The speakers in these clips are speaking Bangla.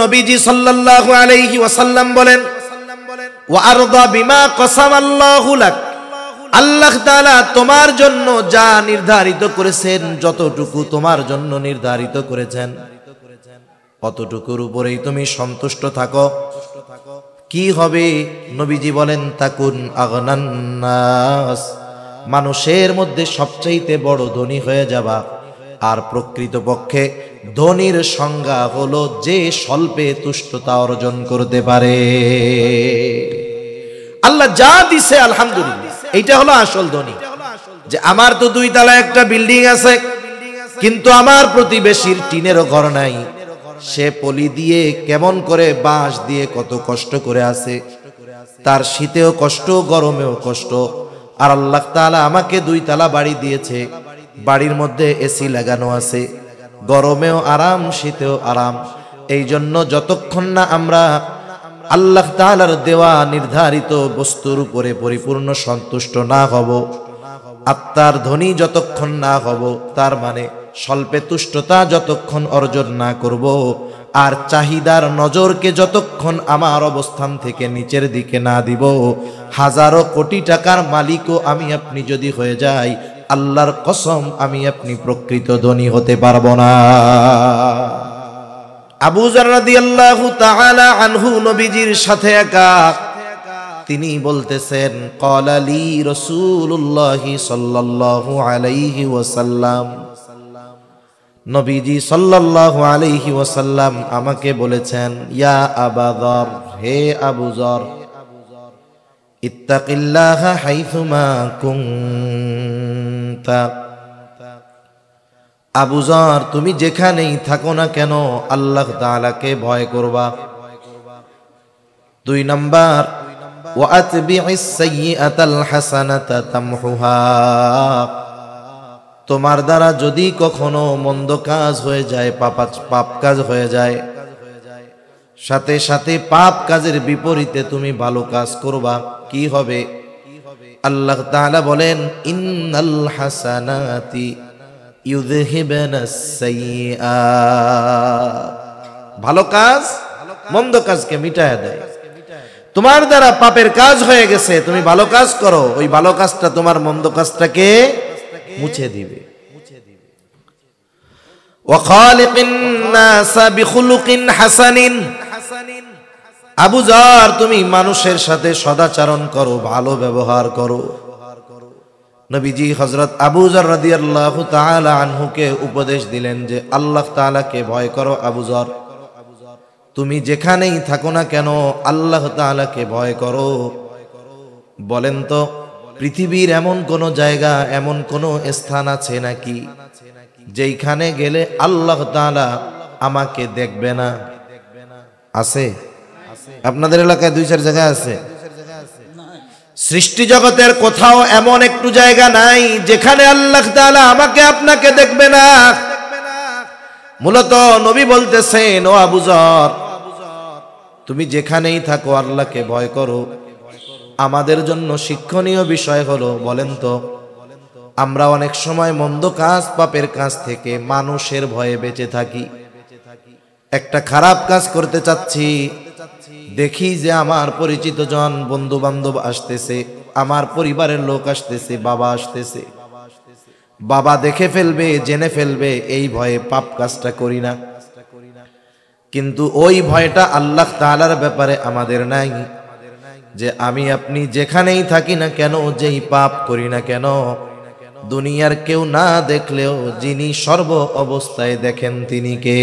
নবীজি সাল্লাল্লাহু আলাইহি ওয়াসাল্লাম বলেন, ওয়া আরদা বিমা কসামাল্লাহু লাক, আল্লাহ তাআলা তোমার জন্য যা নির্ধারিত করেছেন, যতটুকু তোমার জন্য নির্ধারিত করেছেন অতটুকুর উপরেই তুমি সন্তুষ্ট থাকো। কি হবে? নবীজি বলেন, তাকুন আগনান নাস, মানুষের মধ্যে সবচাইতে বড় ধনী হয়ে যাবা। আর প্রকৃতপক্ষে ধনীর সংজ্ঞা হলো যে স্বল্পে তুষ্টতা অর্জন করতে পারে। আল্লাহ যা দিছে আলহামদুলিল্লাহ, এইটা হলো আসল ধনী। যে আমার তো 2 তলা একটা বিল্ডিং আছে, কিন্তু আমার প্রতিবেশীর টিনেরও ঘর নাই, সে পলি দিয়ে কেমন করে বাঁশ দিয়ে কত কষ্ট করে আছে, তার শীতেও কষ্ট গরমেও কষ্ট। আর আল্লাহ তাআলা আমাকে 2 তলা বাড়ি দিয়েছে, বাড়ির মধ্যে এসি লাগানো আছে, গরমেও আরাম শীতেও আরাম। এই জন্য যতক্ষণ না আমরা আল্লাহ তাআলার দেওয়া নির্ধারিত বস্তুর উপরে পরিপূর্ণ সন্তুষ্ট না হব, আত্মার ধনী যতক্ষণ না হব, তার মানে স্বল্পে তুষ্টতা যতক্ষণ অর্জন না করব, আর চাহিদার নজরকে যতক্ষণ আমার অবস্থান থেকে নিচের দিকে না দিব, হাজারো কোটি টাকার মালিকও আমি আপনি যদি হয়ে যাই, আল্লাহর কসম আমি আপনি প্রকৃত ধনী হতে পারবো না। আবু যর রাদিয়াল্লাহু তাআলা আনহু নবীজির সাথে একা, তিনি বলতেছেন, ক্বালা লি রাসূলুল্লাহি সাল্লাল্লাহু আলাইহি ওয়াসাল্লাম, নবীজি সাল্লাল্লাহু আলাইহি ওয়াসাল্লাম আমাকে বলেছেন, ইয়া আবা যর, হে আবু যর, ইত্তাকিল্লাহা হাইথুমা কুনতা, আবু যর তুমি যেখানেই থাকো না কেন আল্লাহ তাআলাকে ভয় করবা। 2 নাম্বার, ওয়া আতবি'is সাইয়্যাতাল হাসানাতা তামহুহা, তোমার দ্বারা যদি কখনো মন্দ কাজ হয়ে যায়, পাপ কাজ হয়ে যায়, সাথে সাথে পাপ কাজের বিপরীতে তুমি ভালো কাজ করবা। কি হবে? আল্লাহ তাআলা বলেন, ইন্নাল হাসানাতি ইউযহিবানাস সাইয়্যাত, ভালো কাজ মন্দ কাজকে মিটায় দেয়। তোমার দ্বারা পাপের কাজ হয়ে গেছে, তুমি ভালো কাজ করো, ওই ভালো কাজটা তোমার মন্দ কাজটাকে মুছে দিবে। ওয়া খালিকিন নাসা বিখুলুকিন হাসানিন, আবু যর তুমি মানুষের সাথে সদাচরণ করো, ভালো ব্যবহার করো। নবীজি হযরত আবু যর রাদিয়াল্লাহু তাআলা আনহুকে উপদেশ দিলেন যে আল্লাহ তাআলাকে ভয় করো। আবু যর তুমি যেখানেই থাকো না কেন আল্লাহ তাআলাকে ভয় করো। বলেন তো, পৃথিবীর এমন কোন জায়গা, এমন কোন স্থান আছে নাকি যেখানে গেলে আল্লাহ তাআলা আমাকে দেখবে না? আছে? আপনাদের এলাকায় 2-4 জায়গা আছে? সৃষ্টি জগতের কোথাও এমন একটু জায়গা নাই যেখানে আল্লাহ তাআলা আমাকে আপনাকে দেখবে না। মূলত নবী বলতেছেন, ও আবু যর তুমি যেখানেই থাকো আল্লাহকে ভয় করো। আমাদের জন্য শিক্ষণীয় বিষয় হলো, বলেন তো, আমরা অনেক সময় মন্দ কাজ পাপের কাজ থেকে মানুষের ভয়ে বেঁচে থাকি। একটা খারাপ কাজ করতে চাচ্ছি, দেখি যে আমার পরিচিত জন বন্ধু বান্ধব আসতেছে, আমার পরিবারের লোক আসতেছে, বাবা আসতেছে, বাবা দেখে ফেলবে, জেনে ফেলবে, এই ভয়ে পাপ কাজটা করি না। কিন্তু ওই ভয়টা আল্লাহ তাআলার ব্যাপারে আমাদের নাই, যে আমি আপনি যেখানেই থাকি না কেন, যেই পাপ করি না কেন, দুনিয়ার কেউ না দেখলেও যিনি সর্ব অবস্থায় দেখেন তিনি কে?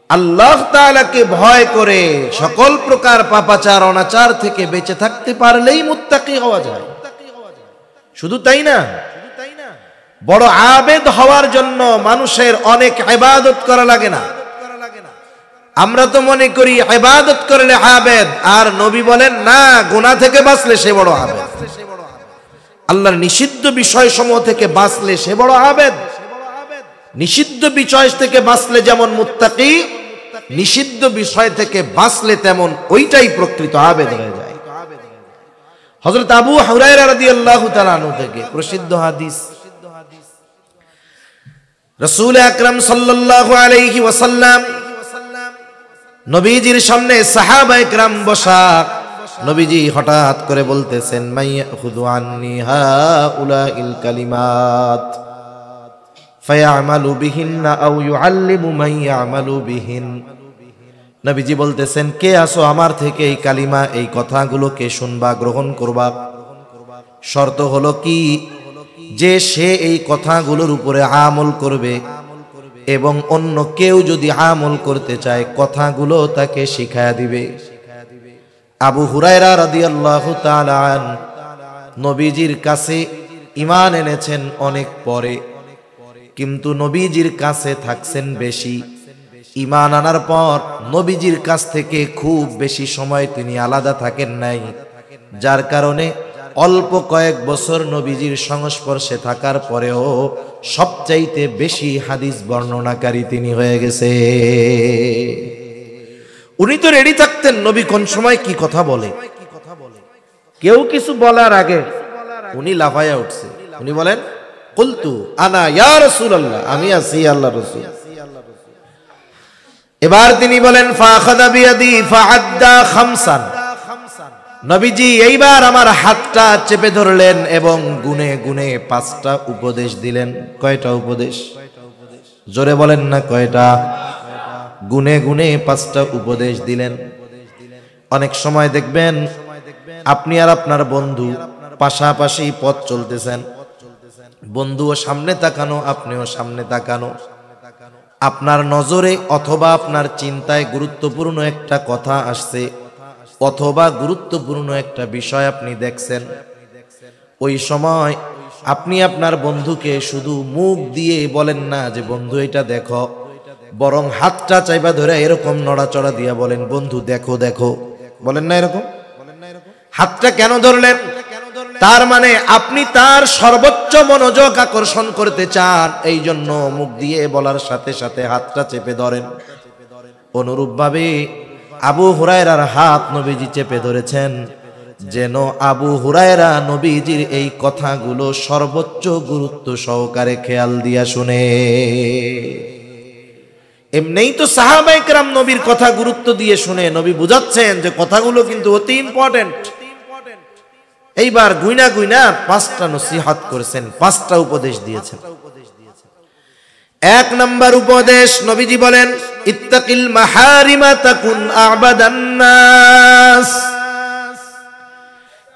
আল্লাহ তাআলাকে ভয় করে সকল প্রকার পাপাচার অনাচার থেকে বেঁচে থাকতে পারলেই মুত্তাকি হওয়া যায়। শুধু তাই না, বড় আবেদ হওয়ার জন্য মানুষের অনেক ইবাদত করা লাগে না। আমরা তো মনে করি ইবাদত করলে আবেদ, আর নবী বলেন না, গুনাহ থেকে বাঁচলে সে বড় আবেদ। আল্লাহর নিষিদ্ধ বিষয়সমূহ থেকে বাঁচলে সে বড় আবেদ। নিষিদ্ধ বিষয় থেকে বাঁচলে যেমন মুত্তাকি, নিষিদ্ধ বিষয় থেকে বাঁচলে তেমন ওইটাই প্রকৃত আবেদ হয়ে যায়। হযরত আবু হুরায়রা রাদিয়াল্লাহু তাআলা আনহু থেকে প্রসিদ্ধ হাদিস, রাসূল আকরাম সাল্লাল্লাহু আলাইহি ওয়াসাল্লাম নবীজির সামনে সাহাবায়ে কেরাম বসা। নবীজি হঠাৎ করে বলতেছেন, মাইয়াখুযু আন্নি হাউলাইল কালিমাত ফায়ামালু বিহিন্না আও ইউআল্লিমু মান ইয়ামালু বিহিন। নবীজি বলতেছেন, কে আসো আমার থেকে এই কালিমা, এই কথাগুলোকে শুনবা, গ্রহণ করবা। শর্ত হলো কি, যে সে এই কথাগুলোর উপরে আমল করবে এবং অন্য কেউ যদি আমল করতে চায় কথাগুলো তাকে শিখায়া দিবে। আবু হুরায়রা রাদিয়াল্লাহু তাআলা আন নবীজির কাছে ঈমান এনেছেন অনেক পরে, কিন্তু নবীজির কাছে থাকছেন বেশি। ঈমান আনার পর নবীজির কাছ থেকে খুব বেশি সময় তিনি আলাদা থাকেন নাই, যার কারণে অল্প কয়েক বছর নবীজির সংস্পর্শে থাকার পরেও সবচাইতে বেশি হাদিস বর্ণনাকারী তিনি হয়ে গেছে। উনি তো রেডি থাকতেন নবী কোন সময় কি কথা বলে। কেউ কিছু বলার আগে উনি লাফায়া উঠছে, উনি বলেন, কুলতু আনা ইয়া রাসূলুল্লাহ, আমি আছি আল্লাহর রাসূল। এবার তিনি বলেন, ফাখাযা বিয়াদি ফাআদ্দা খামসান। নবীজি এইবার আমার হাতটা চেপে ধরলেন এবং গুনে গুনে 5টা উপদেশ দিলেন। কয়টা উপদেশ? জোরে বলেন না কয়টা? গুনে গুনে 5টা উপদেশ দিলেন। অনেক সময় দেখবেন আপনি আর আপনার বন্ধু পাশাপাশি পথ চলতেছেন, বন্ধুও সামনে তাকানো, আপনিও সামনে তাকানো। আপনার নজরে অথবা আপনার চিন্তায় গুরুত্বপূর্ণ একটা কথা আসছে অথবা গুরুত্বপূর্ণ একটা বিষয় আপনি দেখছেন। ওই সময় আপনি আপনার বন্ধুকে শুধু মুখ দিয়ে বলেন না যে বন্ধু এটা দেখো, বরং হাতটা চাইবা ধরে এরকম নড়াচড়া দিয়া বলেন, বন্ধু দেখো দেখো। বলেন না এরকম? হাতটা কেন ধরলেন? তার মানে আপনি তার সর্বোচ্চ মনোযোগ আকর্ষণ করতে চান, এই জন্য মুখ দিয়ে বলার সাথে সাথে হাতটা চেপে ধরেন। অনুরূপভাবে আবু হুরায়রার হাত নবীজি চেপে ধরেছেন, যেন আবু হুরায়রা নবীজির এই কথাগুলো সর্বোচ্চ গুরুত্ব সহকারে খেয়াল দিয়া শুনে। এমনিই তো সাহাবায়ে কেরাম নবীর কথা গুরুত্ব দিয়ে শুনে, নবী বুঝাচ্ছেন যে কথাগুলো কিন্তু অতি ইম্পর্টেন্ট। এইবার গুইনা গুইনা 5টা নসিহত করেছেন, 5টা উপদেশ দিয়েছেন। 1 নাম্বার উপদেশ, নবীজি বলেন, ইত্তাকিল মাহারিমা তাকুন আবাদান নাস।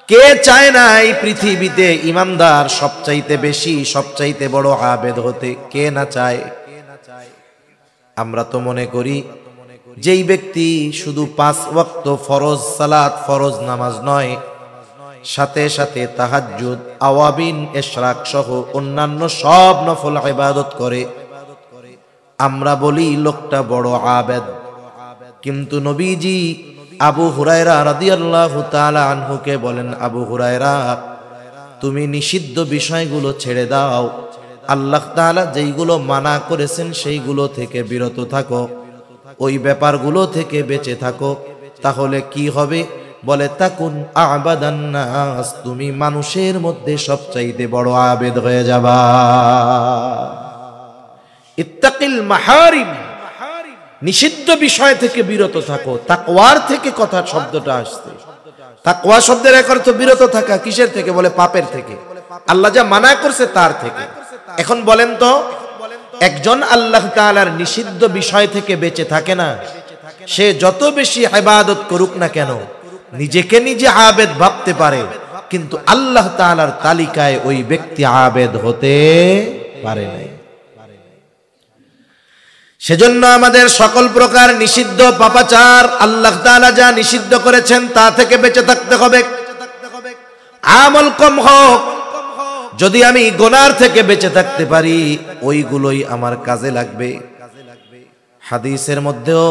কে চায় না এই পৃথিবীতে ইমানদার সবচাইতে বেশি, সবচাইতে বড় আবেদ হতে? কে না চায়? আমরা তো মনে করি যেই ব্যক্তি শুধু 5 ওয়াক্ত ফরজ সালাত, ফরজ নামাজ নয়, সাথে সাথে তাহাজ্জুদ, আওয়াবিন, ইশরাক সহ অন্যান্য সব নফল ইবাদত করে, আমরা বলি লোকটা বড় আবেদ। কিন্তু নবীজি আবু হুরায়রা রাদিয়াল্লাহু তাআলা আনহুকে বলেন, আবু হুরায়রা, তুমি নিষিদ্ধ বিষয়গুলো ছেড়ে দাও, আল্লাহ তাআলা যেইগুলো মানা করেছেন সেইগুলো থেকে বিরত থাকো, ওই ব্যাপারগুলো থেকে বেঁচে থাকো। তাহলে কি হবে? বলে, তাকুন আবাদান নাস, তুমি মানুষের মধ্যে সবচাইতে বড় আবেদ হয়ে যাবা। ইত্তাকিল মাহারিম, নিষিদ্ধ বিষয় থেকে বিরত থাকো। তাকওয়ার থেকে কথা শব্দটা আসছে। তাকওয়া শব্দের এক অর্থ বিরত থাকা। কিসের থেকে? বলে পাপের থেকে, আল্লাহ যা মানা করছে তার থেকে। এখন বলেন তো, একজন আল্লাহ তাআলার নিষিদ্ধ বিষয় থেকে বেঁচে থাকে না, সে যত বেশি ইবাদত করুক না কেন, নিজেকে নিজে আবেদ ভাবতে পারে, কিন্তু আল্লাহ তাআলার তালিকায় ওই ব্যক্তি আবেদ হতে পারে না। সেজন্য আমাদের সকল প্রকার নিষিদ্ধ পাপাচার, আল্লাহ তাআলা যা নিষিদ্ধ করেছেন তা থেকে বেঁচে থাকতে হবে। আমল কম হোক, যদি আমি গুনার থেকে বেঁচে থাকতে পারি, ওইগুলোই আমার কাজে লাগবে। হাদিসের মধ্যেও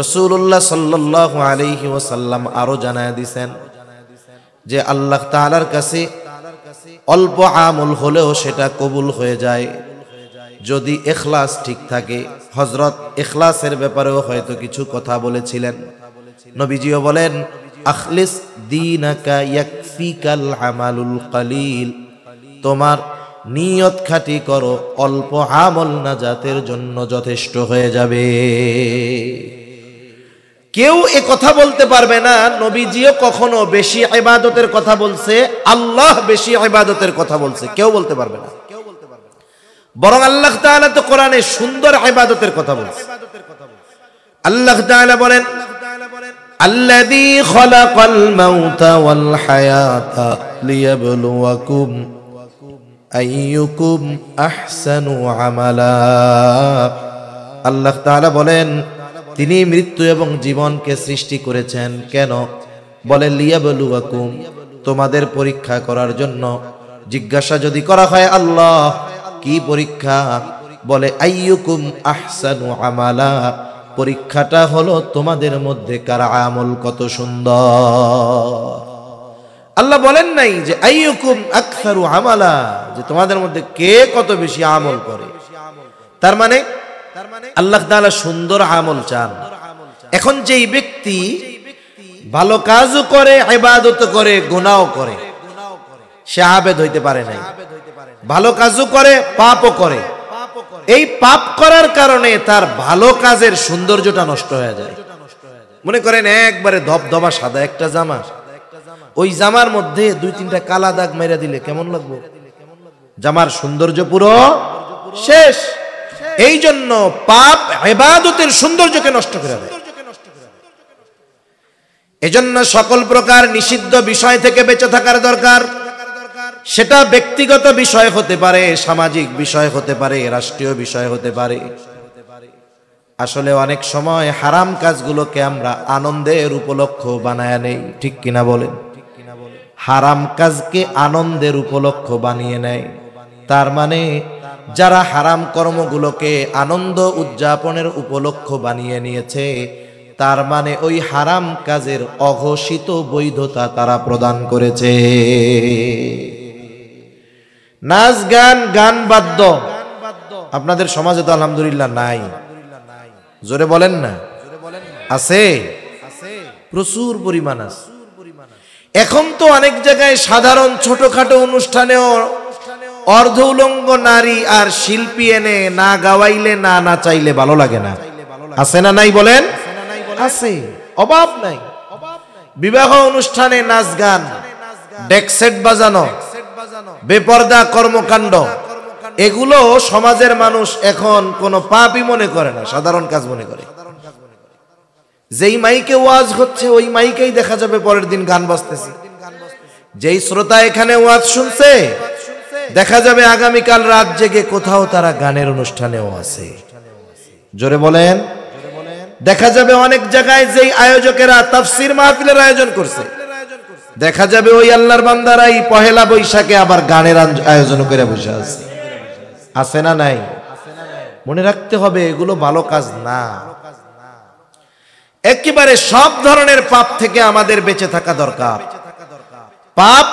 রাসূলুল্লাহ সাল্লাল্লাহু আলাইহি ওয়াসাল্লাম আরো জানায় দিয়েছেন যে আল্লাহ তাআলার কাছে অল্প আমল হলেও সেটা কবুল হয়ে যায় যদি ইখলাস ঠিক থাকে। হযরত ইখলাসের ব্যাপারেও হয়তো কিছু কথা বলেছিলেন। নবীজিও বলেন, আখলিস দীনাকা ইয়াকফিকাল আমালুল কলিল, তোমার নিয়ত খাঁটি করো, অল্প আমল নাজাতের জন্য যথেষ্ট হয়ে যাবে। কেউ এ কথা বলতে পারবে না নবীজিও কখনো বেশি ইবাদতের কথা বলছে, আল্লাহ বেশি ইবাদতের কথা বলছে, কেউ বলতে পারবে না। বরং আল্লাহ তাআলা তো কোরআনে সুন্দর ইবাদতের কথা বলছে। আল্লাহ তাআলা বলেন, আল্লাযী খালাকাল মাউতা ওয়াল হায়াতা লিয়াবলুয়াকুম আইয়ুকুম আহসানু আমালা। আল্লাহ তাআলা বলেন, তিনি মৃত্যু এবং জীবনকে সৃষ্টি করেছেন কেন? বলে লিয়াবলুয়াকুম, তোমাদের পরীক্ষা করার জন্য। জিজ্ঞাসা যদি করা হয় আল্লাহ কি পরীক্ষা? বলে আইয়ুকুম আহসানু আমালা, পরীক্ষাটা হলো তোমাদের মধ্যে কার আমল কত সুন্দর। আল্লাহ বলেন নাই যে আইয়ুকুম আকসারু আমালা, যে তোমাদের মধ্যে কে কত বেশি আমল করে। তার মানে আল্লাহ তাআলা সুন্দর আমল চান। এখন যেই ব্যক্তি ভালো কাজও করে, ইবাদত করে, গুনাহও করে, সে আবেদ হইতে পারে নাই। ভালো কাজও করে, পাপও করে। এই পাপ করার কারণে তার ভালো কাজের সৌন্দর্যটা নষ্ট হয়ে যায়। মনে করেন একবারে ধবধবা সাদা একটা জামা, ওই জামার মধ্যে দুই তিনটা কালা দাগ মেরে দিলে কেমন লাগবে? জামার সৌন্দর্য পুরো শেষ। এই জন্য পাপ ইবাদতের সৌন্দর্যকে নষ্ট করে দেয়। এজন্য সকল প্রকার নিষিদ্ধ বিষয় থেকে বেঁচে থাকার দরকার। সেটা ব্যক্তিগত বিষয় হতে পারে, সামাজিক বিষয় হতে পারে, রাষ্ট্রীয় বিষয় হতে পারে। আসলে অনেক সময় হারাম কাজগুলোকে আমরা আনন্দের উপলক্ষ বানায় নেই, ঠিক কিনা বলেন? হারাম কাজকে আনন্দের উপলক্ষ বানিয়ে নেয়। তার মানে যারা হারাম কর্মগুলোকে আনন্দ উদযাপনের উপলক্ষ বানিয়ে নিয়েছে, তার মানে ওই হারাম কাজের অঘোষিত বৈধতা তারা প্রদান করেছে। নাচ গান, গান বাদ্য আপনাদের সমাজে তো আলহামদুলিল্লাহ নাই। জোরে বলেন না, আছে? প্রচুর পরিমাণ আছে। এখন তো অনেক জায়গায় সাধারণ ছোটখাটো অনুষ্ঠানেও অর্ধ উলঙ্গ নারী আর শিল্পী এনে না গাওয়াইলে না নাচাইলে ভালো লাগে না। আছে না নাই বলেন? আছে, অভাব নাই। বিবাহ অনুষ্ঠানে নাচ গান, ডেক সেট বাজানো, বেপরদা কর্মকাণ্ড, এগুলো সমাজের মানুষ এখন কোনো পাপই মনে করে না, সাধারণ কাজ মনে করে। যেই মাইকে ওয়াজ হচ্ছে ওই মাইকেই দেখা যাবে পরের দিন গান বাজতেছে। যেই শ্রোতা এখানে ওয়াজ শুনছে দেখা যাবে আগামীকাল রাত জেগে কোথাও তারা গানের অনুষ্ঠানেও আছে। জোরে বলেন। দেখা যাবে অনেক জায়গায় যেই আয়োজকেরা তাফসীর মাহফিলের আয়োজন করছে, দেখা যাবে ওই আল্লাহর বান্দারাই পহেলা বৈশাখে আবার গানের আয়োজন করে বসে আছে। আছে না নাই? মনে রাখতে হবে এগুলো ভালো কাজ না। একেবারে সব ধরনের পাপ থেকে আমাদের বেঁচে থাকা দরকার। পাপ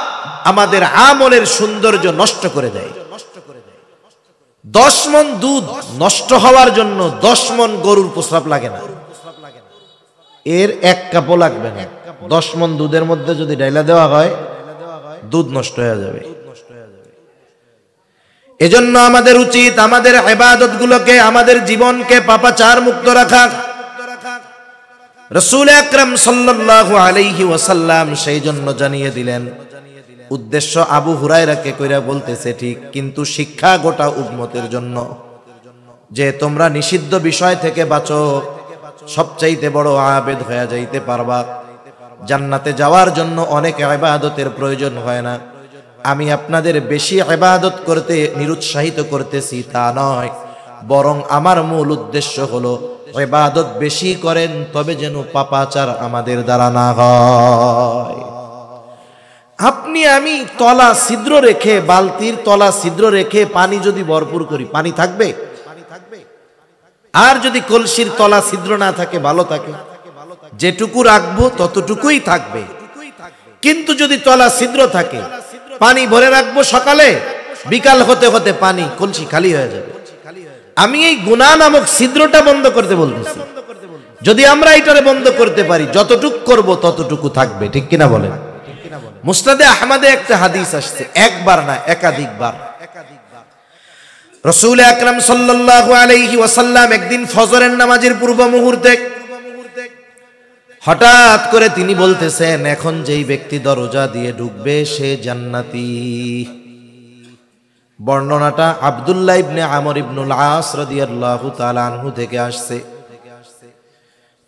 আমাদের আমলের সৌন্দর্য নষ্ট করে দেয়। 10 মণ দুধ নষ্ট হওয়ার জন্য 10 মণ গরুর প্রস্রাব লাগে না, এর 1 কাপও লাগবে না। 10 মণ দুধের মধ্যে যদি ডাইলা দেওয়া হয় দুধ নষ্ট হয়ে যাবে। এজন্য আমাদের উচিত আমাদের ইবাদতগুলোকে, আমাদের জীবনকে পাপাচার মুক্ত রাখা। রাসূল আকরাম সাল্লাল্লাহু আলাইহি ওয়াসাল্লাম সেই জন্য জানিয়ে দিলেন। উদ্দেশ্য আবু হুরায়রাকে কইরা বলতেছে ঠিক, কিন্তু শিক্ষা গোটা উম্মতের জন্য, যে তোমরা নিষিদ্ধ বিষয় থেকে বাঁচো, সবচাইতে বড় আবেদ হয়ে যাইতে পারবা। জান্নাতে যাওয়ার জন্য অনেক ইবাদতের প্রয়োজন হয় না। আমি আপনাদের বেশি ইবাদত করতে নিরুৎসাহিত করতেছি তা নয়, বরং আমার মূল উদ্দেশ্য হলো ইবাদত বেশি করেন, তবে যেন পাপাচার আমাদের দ্বারা না হয়। আপনি আমি তলা ছিদ্র রেখে, বালতির তলা ছিদ্র রেখে পানি যদি ভরপুর করি, পানি থাকবে? আর যদি কলসির তলা ছিদ্র না থাকে, ভালো থাকে, যেটুকু রাখবো ততটুকুই থাকবে। কিন্তু যদি তলা ছিদ্র থাকে, পানি ভরে রাখবো সকালে, বিকাল হতে হতে পানি কলসি খালি হয়ে যাবে। আমি এই গুনাহ নামক ছিদ্রটা বন্ধ করতে বলতেছি। যদি আমরা এটারে বন্ধ করতে পারি, যতটুকু করব ততটুকু থাকবে, ঠিক কিনা বলেন? মুসনাদে আহমদে একটা হাদিস আসছে, একবার না একাধিকবার। রাসূল আকরাম সাল্লাল্লাহু আলাইহি ওয়াসাল্লাম একদিন ফজরের নামাজের পূর্ব মুহূর্তে হঠাৎ করে তিনি বলতেছেন, এখন যেই ব্যক্তি দরজা দিয়ে ঢুকবে সে জান্নাতি। বর্ণনাটা আব্দুল্লাহ ইবনে আমর ইবনুল আস রাদিয়াল্লাহু তাআলা আনহু থেকে আসছে।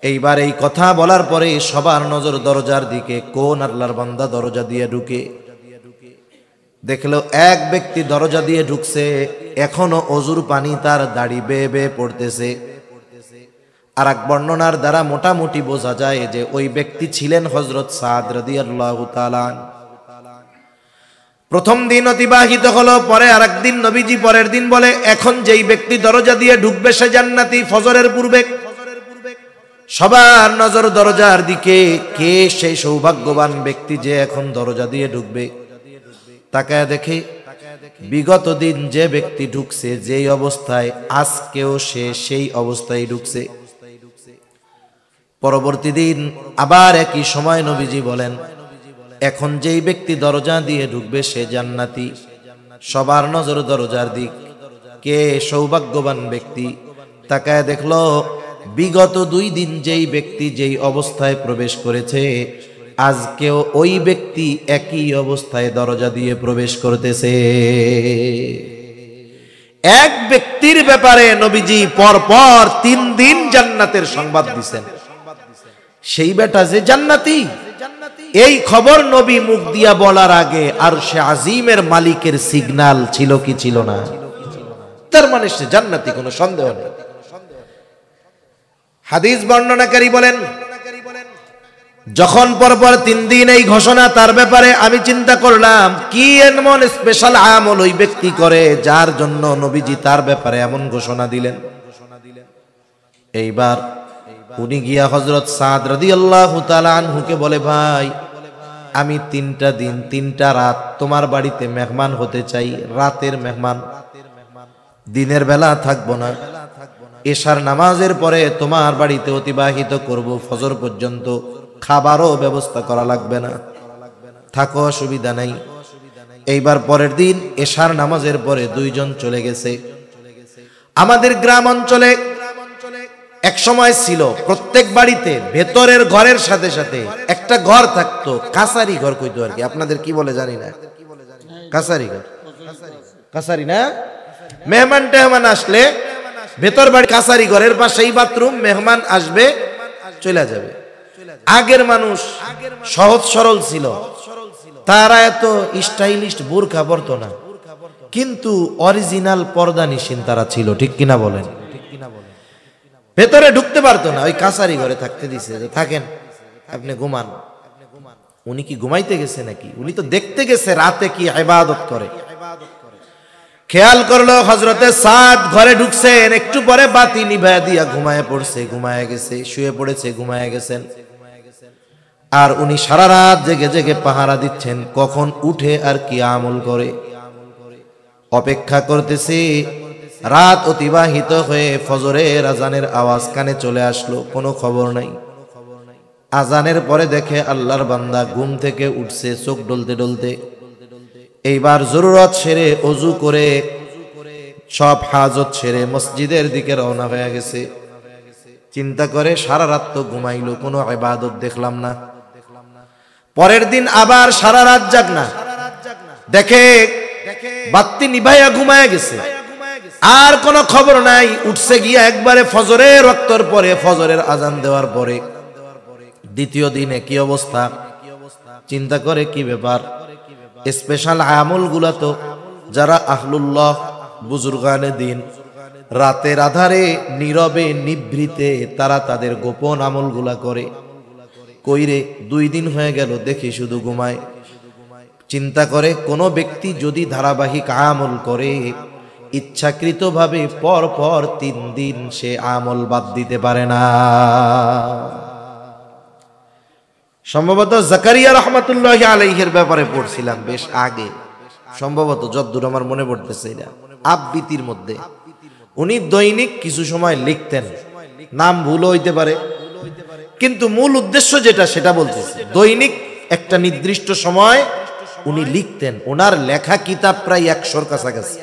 এইবার এই কথা বলার পরে সবার নজর দরজার দিকে, কোন আল্লাহর বান্দা দরজা দিয়ে ঢুকে। দেখলো এক ব্যক্তি দরজা দিয়ে ঢুকছে, এখনো অজুর পানি তার দাড়ি বেয়ে বেয়ে পড়তেছে। আর এক বর্ণনার দ্বারা মোটামুটি বোঝা যায় যে ওই ব্যক্তি ছিলেন হযরত সাদ রাদিয়াল্লাহু তাআলা। প্রথম দিন অতিবাহিত হলো, পরে আরেকদিন নবীজি পরের দিন বলে, এখন যেই ব্যক্তি দরজা দিয়ে ঢুকবে সে জান্নাতি। ফজরের পূর্বে সবার নজর দরজার দিকে, কে সেই সৌভাগ্যবান ব্যক্তি যে এখন দরজা দিয়ে ঢুকবে। তাকায় দেখে বিগত দিন যে ব্যক্তি ঢুকছে যেই অবস্থায়, আজকেও সে সেই অবস্থায় ঢুকছে। পরবর্তী দিন আবার একই সময় নবীজি বলেন, এখন যেই ব্যক্তি দরজা দিয়ে ঢুকবে সে জান্নাতি। সবার নজর দরজার দিক, কে সৌভাগ্যবান ব্যক্তি। তাকায় দেখলো বিগত 2 দিন যেই ব্যক্তি যেই অবস্থায় প্রবেশ করেছে, আজকেও ওই ব্যক্তি একই অবস্থায় দরজা দিয়ে প্রবেশ করতেছে। এক ব্যক্তির ব্যাপারে নবীজি পরপর 3 দিন জান্নাতের সংবাদ দিছেন। সেই বেটা যে জান্নাতি, এই খবর নবী মুখ দিয়া বলার আগে আরশে আজিমের মালিকের সিগন্যাল ছিল কি ছিল না? তার মানে সে জান্নাতি, কোনো সন্দেহ নেই। হাদিস বর্ণনাকারী বলেন, যখন পরপর 3 দিন এই ঘোষণা তার ব্যাপারে, আমি চিন্তা করলাম কি এমন স্পেশাল আমল ওই ব্যক্তি করে যার জন্য নবীজি তার ব্যাপারে এমন ঘোষণা দিলেন। এইবার উনি গিয়া হযরত সাদ রাদিয়াল্লাহু তাআলা আনহুকে বলে, ভাই আমি 3টা দিন 3টা রাত তোমার বাড়িতে মেহমান হতে চাই, রাতের মেহমান, দিনের বেলা থাকবো না। এশার নামাজের পরে তোমার বাড়িতে অতিবাহিত করব ফজর পর্যন্ত, খাবারও ব্যবস্থা করা লাগবে না, থাকো, অসুবিধা নাই। এইবার পরের দিন এশার নামাজের পরে 2 জন চলে গেছে। আমাদের গ্রাম অঞ্চলে এক সময় ছিল প্রত্যেক বাড়িতে ভেতরের ঘরের সাথে সাথে একটা ঘর থাকতো, কাছারি ঘর কইতো আর কি। আপনাদের কি বলে জানি না, কাছারি ঘর, কাছারি না? মেহমান টেহমান আসলে ভেতর বাড়ি কাছারি ঘরের পাশেই বাথরুম, মেহমান আসবে চলে যাবে। আগের মানুষ সহজ সরল ছিল, তারা এত স্টাইলিশ বোরকা পরতো না, কিন্তু অরিজিনাল পর্দা নিশিন তারা ছিল, ঠিক কিনা বলেন? ভেতরে ঢুকতে পারতো না, ওই কাছারি ঘরে থাকতে দিছে, যে থাকেন, আপনি ঘুমান। উনি কি ঘুমাইতে গেছে নাকি? উনি তো দেখতে গেছে রাতে কি ইবাদত করে। খেয়াল করলো হযরতে সাদ ঘরে ঢুকছেন, একটু পরে বাতি নিভায়া দিয়া ঘুমায় পড়ছে, ঘুমায় গেছে, শুয়ে পড়েছে, ঘুমায় গেছেন। আর উনি সারা রাত জেগে জেগে পাহারা দিচ্ছেন, কখন উঠে আর কি আমল করে অপেক্ষা করতেছে। রাত অতিবাহিত হয়ে ফজরের আজানের আওয়াজ কানে চলে আসলো, কোনো খবর নাই। আজানের পরে দেখে আল্লাহর বান্দা ঘুম থেকে উঠছে চোখ ডলতে ডলতে। এইবার জরুরত সেরে ওযু করে সব হাজত সেরে মসজিদের দিকে রওনা হয়ে গেছে। চিন্তা করে সারা রাত তো ঘুমাইলো, কোনো ইবাদত দেখলাম না। পরের দিন আবার সারা রাত জাগনা, দেখে বাতি নিভাইয়া ঘুমায় গেছে, আর কোনো খবর নাই। উঠছে গিয়া একবারে ফজরের ওয়াক্তর পরে, ফজরের আজান দেওয়ার পরে দ্বিতীয় দিনে কি অবস্থা। চিন্তা করে কি ব্যাপার, স্পেশাল আমলগুলা তো যারা আহলুল্লাহ বুজুর্গানে দিন রাতের আধারে নীরবে নিভৃতে তারা তাদের গোপন আমলগুলা করে, কইরে 2 দিন হয়ে গেল দেখি শুধু ঘুমায়। চিন্তা করে কোনো ব্যক্তি যদি ধারাবাহিক আমল করে, ইচ্ছাকৃতভাবে পর পর 3 দিন সে আমল বাদ দিতে পারে না। সম্ভবত জাকারিয়া রহমাতুল্লাহি আলাইহির ব্যাপারে পড়ছিলাম বেশ আগে, সম্ভবত যতদূর আমার মনে পড়তেছে, এটা আবৃত্তির মধ্যে উনি দৈনিক কিছু সময় লিখতেন, নাম ভুল হইতে পারে, কিন্তু মূল উদ্দেশ্য যেটা সেটা বলতেছে। দৈনিক একটা নির্দিষ্ট সময় উনি লিখতেন। ওনার লেখা কিতাব প্রায় 100-র কাছাকাছি।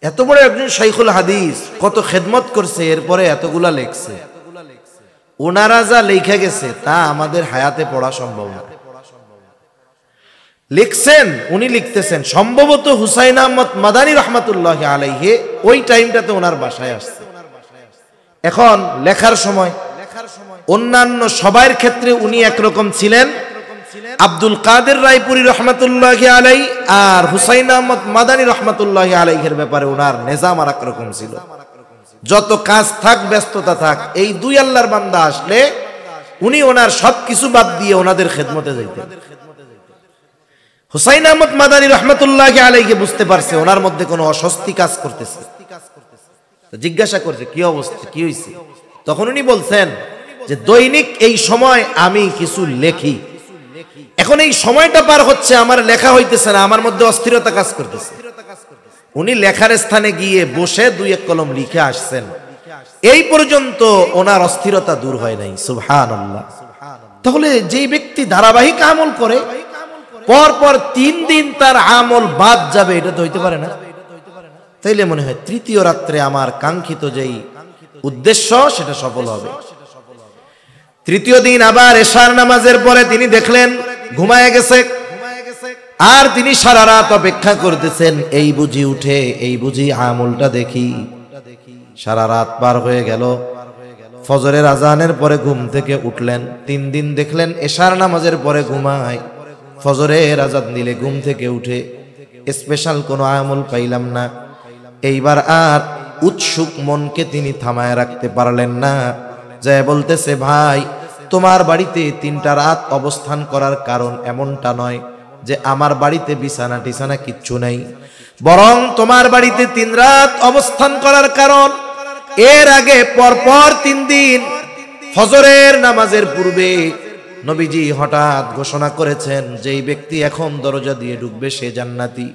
এত বড় একজন শাইখুল হাদিস, কত খেদমত করছে, এরপরে এতগুলা লেখছে। ওনারা যা লেখা গেছে তা আমাদের হায়াতে পড়া সম্ভব না। লিখছেন, উনি লিখতেছেন সম্ভবত হুসাইন আহমদ মাদানী রহমাতুল্লাহি আলাইহি ওই টাইমটাতে ওনার বাসায় আসছে। এখন লেখার সময় অন্যান্য সবার ক্ষেত্রে উনি একরকম ছিলেন, আব্দুল কাদের রায়পুরী রহমাতুল্লাহি আলাইহি আর হুসাইন আহমদ মাদানী রহমাতুল্লাহি আলাইহির ব্যাপারে ওনার নিজাম আর একরকম ছিল। যত কাজ থাক, ব্যস্ততা থাক, এই দুই আল্লাহর বান্দা আসলে উনি ওনার সবকিছু বাদ দিয়ে ওনাদের খেদমতে যাইতেন। হুসাইন আহমদ মাদানী রহমাতুল্লাহি আলাইহি বুঝতে পারছে ওনার মধ্যে কোনো অস্বস্তি কাজ করতেছে, জিজ্ঞাসা করছে কি অবস্থা, কি হয়েছে। তখন উনি বলছেন যে দৈনিক এই সময় আমি কিছু লেখি, এখন এই সময়টা পার হচ্ছে, আমার লেখা হইতেছে না, আমার মধ্যে অস্থিরতা কাজ করতেছে। উনি লেখার স্থানে গিয়ে বসে দুই এক কলম লিখে আসছেন, এই পর্যন্ত ওনার অস্থিরতা দূর হয় নাই। সুবহানাল্লাহ। তাহলে যেই ব্যক্তি ধারাবাহিক আমল করে পর পর 3 দিন তার আমল বাদ যাবে, এটা তো হইতে পারে না। তাইলে মনে হয় তৃতীয় রাত্রে আমার কাঙ্ক্ষিত যেই উদ্দেশ্য সেটা সফল হবে। তৃতীয় দিন আবার এশার নামাজের পরে তিনি দেখলেন ঘুমায় গেছে, আর তিনি সারা রাত অপেক্ষা করতেছেন, এই বুঝি উঠে, এই বুঝি আমলটা দেখি। সারা রাত পার হয়ে গেল, ফজরের আজানের পরে ঘুম থেকে উঠলেন। 3 দিন দেখলেন এশার নামাজের পরে ঘুমায়, ফজরের আজান দিলে ঘুম থেকে উঠে, স্পেশাল কোনো আমল পাইলাম না। এইবার আর উৎসুক মনকে তিনি থামায় রাখতে পারলেন না, যায় বলতেছে ভাই তোমার বাড়িতে 3টা রাত অবস্থান করার কারণ এমনটা নয় যে আমার বাড়িতে বিছানা টিছানা কিচ্ছু নাই, বরং তোমার বাড়িতে 3 রাত অবস্থান করার কারণ এর আগে পরপর 3 দিন ফজরের নামাজের পূর্বে নবীজি হঠাৎ ঘোষণা করেছেন যেই ব্যক্তি এখন দরজা দিয়ে ঢুকবে সে জান্নাতি।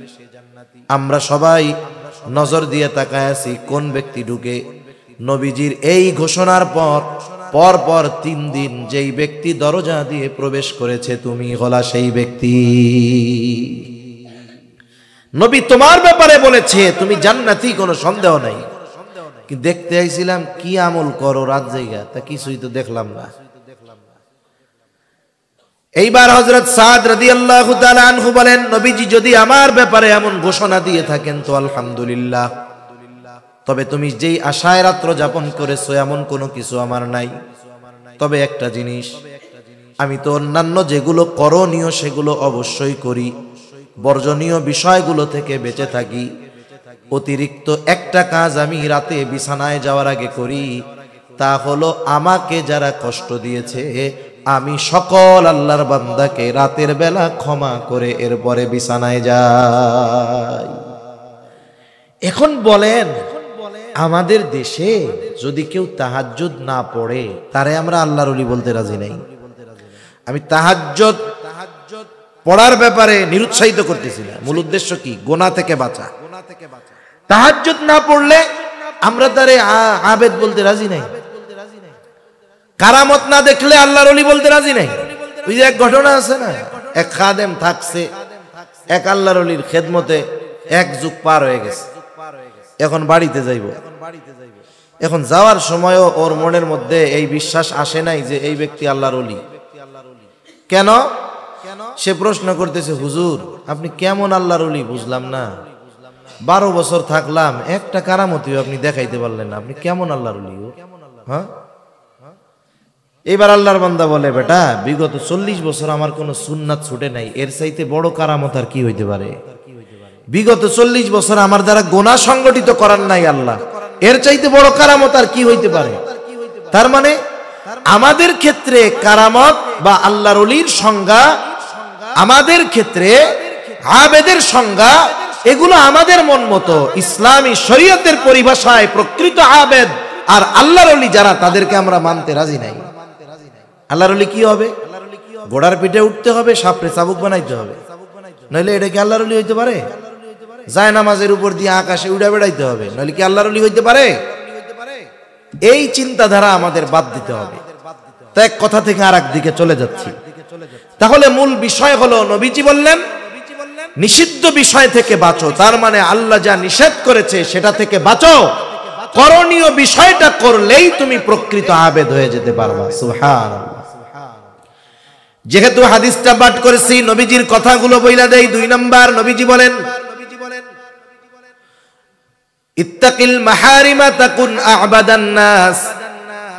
আমরা সবাই নজর দিয়ে তাকায় আছি কোন ব্যক্তি ঢুকে। নবীজির এই ঘোষণার পর পরপর 3 দিন যেই ব্যক্তি দরজা দিয়ে প্রবেশ করেছে তুমি হলা সেই ব্যক্তি। নবী তোমার ব্যাপারে বলেছে তুমি জান্নাতি, কোনো সন্দেহ নাই। কি দেখতে আইছিলাম কি আমল করো রাত জায়গা, তা কিছুই তো দেখলাম না। এইবার হযরত সাদ রাদিয়াল্লাহু তাআলা আনহু বলেন নবীজি যদি আমার ব্যাপারে এমন ঘোষণা দিয়ে থাকেন তো আলহামদুলিল্লাহ, তবে তুমি যেই আশায় রাত্র যাপন করেছো এমন কোনো কিছু আমার নাই। তবে একটা জিনিস, আমি তো অন্যান্য যেগুলো করণীয় সেগুলো অবশ্যই করি, বর্জনীয় বিষয়গুলো থেকে বেঁচে থাকি। অতিরিক্ত একটা কাজ আমি রাতে বিছানায় যাওয়ার আগে করি, তা হলো আমাকে যারা কষ্ট দিয়েছে আমি সকল আল্লাহর বান্দাকে রাতের বেলা ক্ষমা করে এরপরে বিছানায় যাই। এখন বলেন আমাদের দেশে যদি কেউ তাহাজ্জুদ না পড়ে তারে আমরা আল্লাহর ওলি বলতে রাজি নাই। আমি তাহাজ্জুদ পড়ার ব্যাপারে নিরুৎসাহিত করতেছি না, মূল উদ্দেশ্য কি গুনাহ থেকে বাঁচা। তাহাজ্জুদ না পড়লে আমরা তারে আবেদ বলতে রাজি নাই, কারামত না দেখলে আল্লাহর ওলি বলতে রাজি নাই। ওই যে এক ঘটনা আছে না, এক খাদেম থাকছে এক আল্লাহর ওলির খেদমতে 1 যুগ পার হয়ে গেছে, এখন বাড়িতে যাইব। এখন যাওয়ার সময়ও ওর মনের মধ্যে এই বিশ্বাস আসে নাই যে এই ব্যক্তি আল্লাহর ওলি। কেন? সে প্রশ্ন করতেছে হুজুর আপনি কেমন আল্লাহর ওলি বুঝলাম না, 12 বছর থাকলাম একটা কারামতিও আপনি দেখাইতে পারলেন না, আপনি কেমন আল্লাহর ওলি? হ্যাঁ, এবার আল্লাহর বান্দা বলে বেটা বিগত 40 বছর আমার কোনো সুন্নাত ছুটে নাই, এর চাইতে বড় কারামত আর কি হইতে পারে? বিগত 40 বছর আমার দ্বারা গুনাহ সংগঠিত করার নাই আল্লাহ, এর চাইতে বড় কারামত আর কি হইতে পারে? তার মানে আমাদের ক্ষেত্রে কারামত বা আল্লাহর ওলির সংজ্ঞা, আমাদের ক্ষেত্রে আবেদের সংজ্ঞা, এগুলো আমাদের মন মতো। ইসলামী শরীয়তের পরিভাষায় প্রকৃত আবেদ আর আল্লাহর ওলি যারা তাদেরকে আমরা মানতে রাজি নাই। আল্লাহর ওলি কি হবে? ঘোড়ার পিঠে উঠতে হবে, সাপড়ে চাবুক বানাইতে হবে, নইলে এটা কি আল্লাহর ওলি হইতে পারে? যায় নামাজের উপর দিয়ে আকাশে উড়ে বেড়াইতে হবে, নইলে কি আল্লাহর ওলি হইতে পারে? এই চিন্তাধারা আমাদের বাদ দিতে হবে। তো এক কথা থেকে আর এক দিকে চলে যাচ্ছি। তাহলে মূল বিষয় হলো নবীজি বললেন নিষিদ্ধ বিষয় থেকে বাঁচো, তার মানে আল্লাহ যা নিষেধ করেছে সেটা থেকে বাঁচো। করণীয় বিষয়টা করলেই তুমি প্রকৃত আবেদ হয়ে যেতে পারবা। সুবহানাল্লাহ। যেহেতু হাদিসটা পাঠ করেছি, নবীজির কথাগুলো বইলা দেই। 2 নাম্বার, নবীজি বলেন, ইত্তাকিল মাহারিমা তাকুন আ'বাদান নাস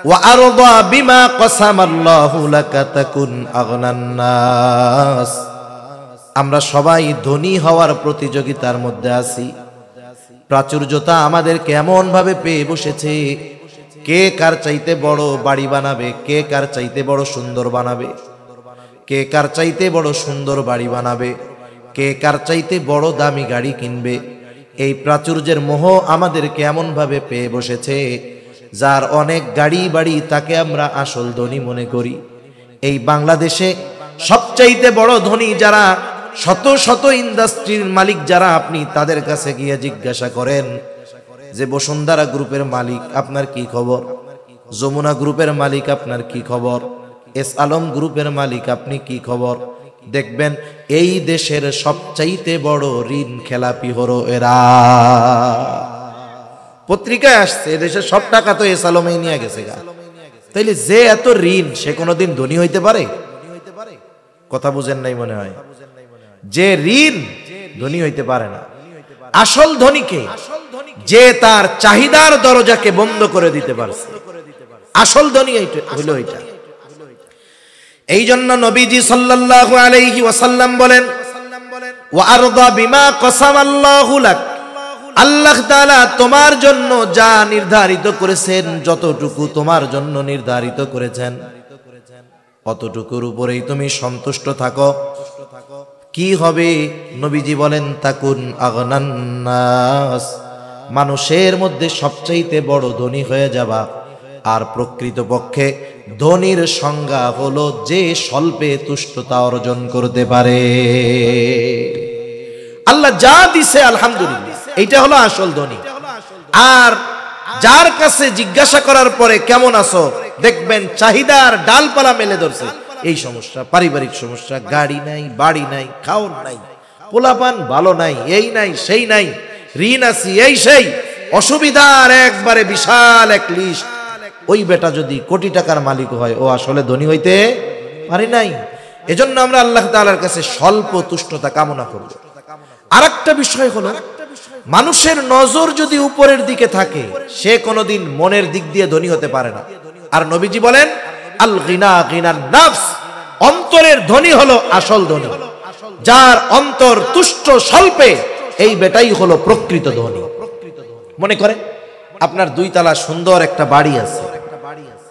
ওয়া আরদা বিমা কাসামাল্লাহু লাকা তাকুন আগনান নাস। আমরা সবাই ধনী হওয়ার প্রতিযোগিতার মধ্যে আছি। প্রাচুর্যতা আমাদের কেমন ভাবে পেয়ে বসেছে। কে কার চাইতে বড় বাড়ি বানাবে, কে কার চাইতে বড় সুন্দর বানাবে, কে কার চাইতে বড় সুন্দর বাড়ি বানাবে, কে কার চাইতে বড় দামি গাড়ি কিনবে। এই প্রাচুর্যের মোহ আমাদেরকে এমন ভাবে পেয়ে বসেছে, যার অনেক গাড়ি বাড়ি তাকে আমরা আসল ধনী মনে করি। এই বাংলাদেশে সবচাইতে বড় ধনী যারা, শত শত ইন্ডাস্ট্রির মালিক যারা, আপনি তাদের কাছে গিয়ে জিজ্ঞাসা করেন যে বসুন্ধরা গ্রুপের মালিক আপনার কি খবর, যমুনা গ্রুপের মালিক আপনার কি খবর, এস আলম গ্রুপের মালিক আপনি কি খবর, দেখবেন এই দেশের সবচাইতে বড় ঋণ খেলাপি হলো এরা। পত্রিকায় আসছে দেশের সব টাকা তো এস আলমেই নিয়ে গেছে গা। তাইলে যে এত ঋণ, সে কোনোদিন ধনী হইতে পারে? কথা বুঝেন নাই মনে হয়। যে ঋণ, ধনী হইতে পারে না। আসল ধনীকে যে তার চাহিদার দরজাকে বন্ধ করে দিতে পারছে, আসল ধনী হইল এটা। এই জন্য নবীজি সাল্লাল্লাহু আলাইহি ওয়াসাল্লাম বলেন, ওয়া আরদা বিমা কাসামাল্লাহু লাক। আল্লাহ তাআলা তোমার জন্য যা নির্ধারিত করেছেন, যতটুকু তোমার জন্য নির্ধারিত করেছেন, অতটুকুর উপরেই তুমি সন্তুষ্ট থাকো। কি হবে? নবীজি বলেন, তাকুন আগনান নাস, মানুষের মধ্যে সবচাইতে বড় ধনী হয়ে যাবা। আর প্রকৃতপক্ষে ধনীর সংজ্ঞা হলো যে স্বল্পে তুষ্টতা অর্জন করতে পারে। আল্লাহ যা দিছে আলহামদুলিল্লাহ, এইটা হলো আসল ধনী। আর যার কাছে জিজ্ঞাসা করার পরে কেমন আছো, দেখবেন চাহিদার ডালপালা মেলে ধরছে। এই সমস্যা, পারিবারিক সমস্যা, গাড়ি নাই, বাড়ি নাই, খাওন নাই, পোলাপান ভালো নাই, এই নাই সেই নাই, ঋণ আছি, এই সেই অসুবিধার একবারে বিশাল এক লিস্ট। ওই বেটা যদি কোটি টাকার মালিক হয়, ও আসলে ধনী হইতে পারে নাই। এজন্য আমরা আল্লাহ তাআলার কাছে স্বল্প তুষ্টতা কামনা করব। আরেকটা বিষয় হলো, মানুষের নজর যদি উপরের দিকে থাকে, সে কোনোদিন মনের দিক দিয়ে ধনী হতে পারে না। আর নবীজি বলেন, আল গিনা গিনান নাফস, অন্তরের ধনী হলো আসল ধনী। যার অন্তর তুষ্ট স্বল্পে, এই বেটাই হলো প্রকৃত ধনী। মনে করেন আপনার 2 তলা সুন্দর একটা বাড়ি আছে।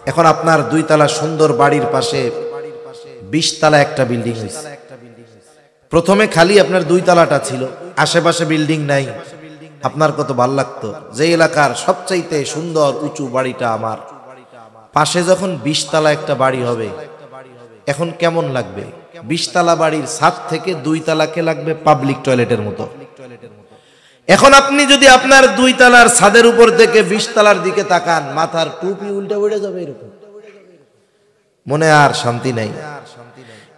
এখন আপনার 2 তলা সুন্দর বাড়ির পাশে 20 তলা একটা বিল্ডিং হয়েছে। প্রথমে খালি আপনার 2 তলাটা ছিল, আশেপাশে বিল্ডিং নাই। আপনার কত ভালো লাগতো যে এলাকার সবচাইতে সুন্দর উঁচু বাড়িটা আমার। পাশে যখন 20 তলা একটা বাড়ি হবে, এখন কেমন লাগবে? 20 তলা বাড়ির ছাদ থেকে 2 তলাকে লাগবে পাবলিক টয়লেটের মতো। এখন আপনি যদি আপনার 2 তলার ছাদের উপর থেকে 20 তলার দিকে তাকান, মাথার টুপি উল্টে উড়ে যাবে এরকম, মনে আর শান্তি নাই।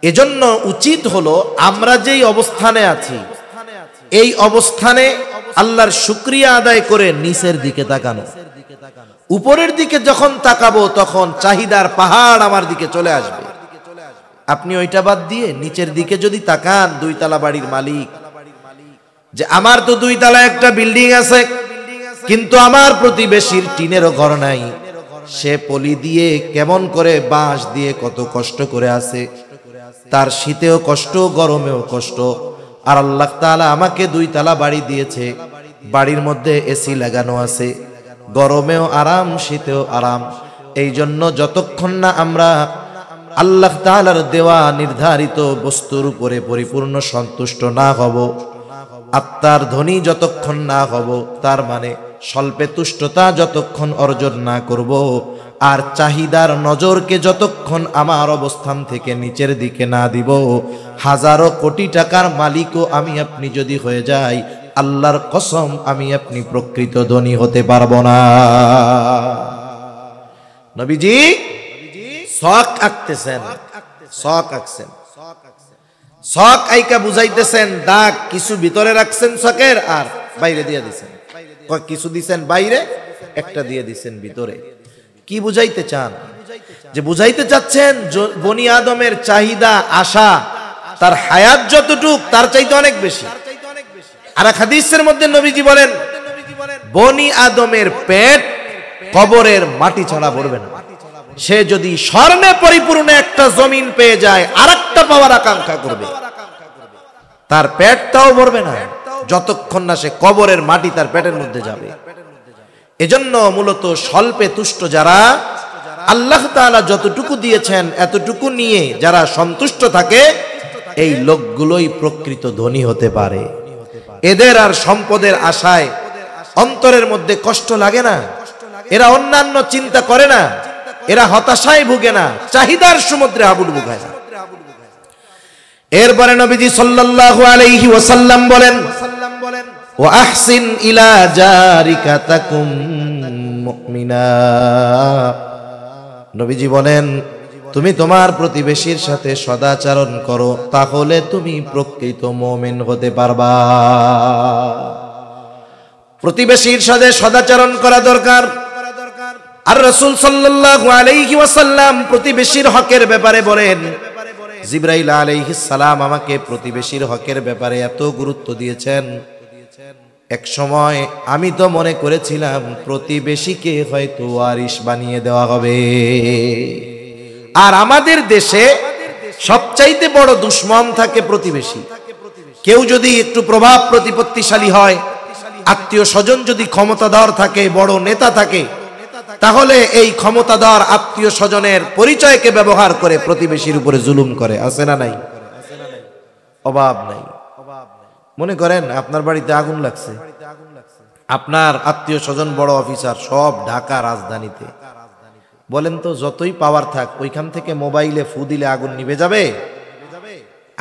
এজন্য উচিত হলো আমরা যেই অবস্থানে আছি, এই অবস্থানে আল্লাহর শুকরিয়া আদায় করে নিচের দিকে তাকানো। উপরের দিকে যখন তাকাবো, তখন চাহিদার পাহাড় আমার দিকে চলে আসবে। আপনি ওইটা বাদ দিয়ে নিচের দিকে যদি তাকান, 2 তলা বাড়ির মালিক, যে আমার তো 2 তলা একটা বিল্ডিং আছে, কিন্তু আমার প্রতিবেশীর টিনেরও ঘর নাই। সে পলি দিয়ে কেমন করে, বাঁশ দিয়ে কত কষ্ট করে আছে, তার শীতেও কষ্ট, গরমেও কষ্ট। আর আল্লাহ তাআলা আমাকে 2 তলা বাড়ি দিয়েছে, বাড়ির মধ্যে এসি লাগানো আছে, গরমেও আরাম, শীতেও আরাম। এই জন্য যতক্ষণ না আমরা আল্লাহ তাআলার দেওয়া নির্ধারিত বস্তুর উপরে পরিপূর্ণ সন্তুষ্ট না হব, আত্মার ধনী যতক্ষণ না হব, তার মানে স্বল্পে তুষ্টতা যতক্ষণ অর্জন না করব, আর চাহিদার নজরকে যতক্ষণ আমার অবস্থান থেকে নিচের দিকে না দিব, হাজারো কোটি টাকার মালিকও আমি আপনি যদি হয়ে যাই, আল্লাহর কসম আমি আপনি প্রকৃত ধনী হতে পারবো না। নবীজি শখ আঁকতেছেন, শখ আঁকছেন। শখ আইকা বুঝাইতেছেন, দাগ কিছু ভিতরে রাখছেন শখের আর বাইরে দিয়ে দিছেন, কিছু দিছেন বাইরে, একটা দিয়ে দিছেন ভিতরে। কি বুঝাইতে চান? যে বুঝাইতে চাচ্ছেন বনি আদমের চাহিদা আশা তার হায়াত যতটুক তার চাইতে অনেক বেশি। আর এক হাদিসের মধ্যে নবীজি বলেন, বনি আদমের পেট কবরের মাটি ছাড়া ভরবে না। সে যদি স্বর্ণে পরিপূর্ণ একটা জমিন পেয়ে যায় আর একটা পাওয়ার আকাঙ্ক্ষা করবে, তার পেটটাও ভরবে না যতক্ষণ না সে কবরের মাটি তার পেটের মধ্যে যাবে। এজন্য মূলত স্বল্পে তুষ্ট যারা, আল্লাহ তাআলা যতটুকু দিয়েছেন এতটুকু নিয়ে যারা সন্তুষ্ট থাকে, এই লোকগুলোই প্রকৃত ধনী হতে পারে। এদের আর সম্পদের আশায় অন্তরের মধ্যে কষ্ট লাগে না, এরা অন্যান্য চিন্তা করে না, এরা হতাশায় ভুগে না, চাহিদার সমুদ্রে হাবুডুবু বুঝায় না। এরপরে নবীজি সাল্লাল্লাহু আলাইহি ওয়াসাল্লাম বলেন, ওয়া আহসিন ইলা জারিকা তাকুম মুমিনা। নবীজি বলেন, তুমি তোমার প্রতিবেশীর সাথে সদাচরণ করো, তাহলে তুমি প্রকৃত মুমিন হতে পারবা। প্রতিবেশীর সাথে সদাচরণ করা দরকার। আর রাসূল সাল্লাল্লাহু আলাইহি ওয়াসাল্লাম প্রতিবেশীর হকের ব্যাপারে বলেন, জিবরাইল আলাইহিস সালাম আমাকে প্রতিবেশীর হকের ব্যাপারে এত গুরুত্ব দিয়েছেন, এক সময় আমি তো মনে করেছিলাম প্রতিবেশীকে হয়তো ওয়ারিশ বানিয়ে দেওয়া হবে। আর আমাদের দেশে সবচাইতে বড় দুশমন থাকে প্রতিবেশী। কেউ যদি একটু প্রভাব প্রতিপত্তিশালী হয়, আত্মীয় স্বজন যদি ক্ষমতাধর থাকে, বড় নেতা থাকে, তাহলে এই ক্ষমতাধর আত্মীয় স্বজনের পরিচয়কে ব্যবহার করে প্রতিবেশীর উপরে জুলুম করে। আছে না নাই? অভাব নাই। মনে করেন আপনার বাড়িতে আগুন লাগছে, আপনার আত্মীয় স্বজন বড় অফিসার সব ঢাকা রাজধানীতে, বলেন তো যতই পাওয়ার থাক ওইখান থেকে মোবাইলে ফু দিলে আগুন নিভে যাবে?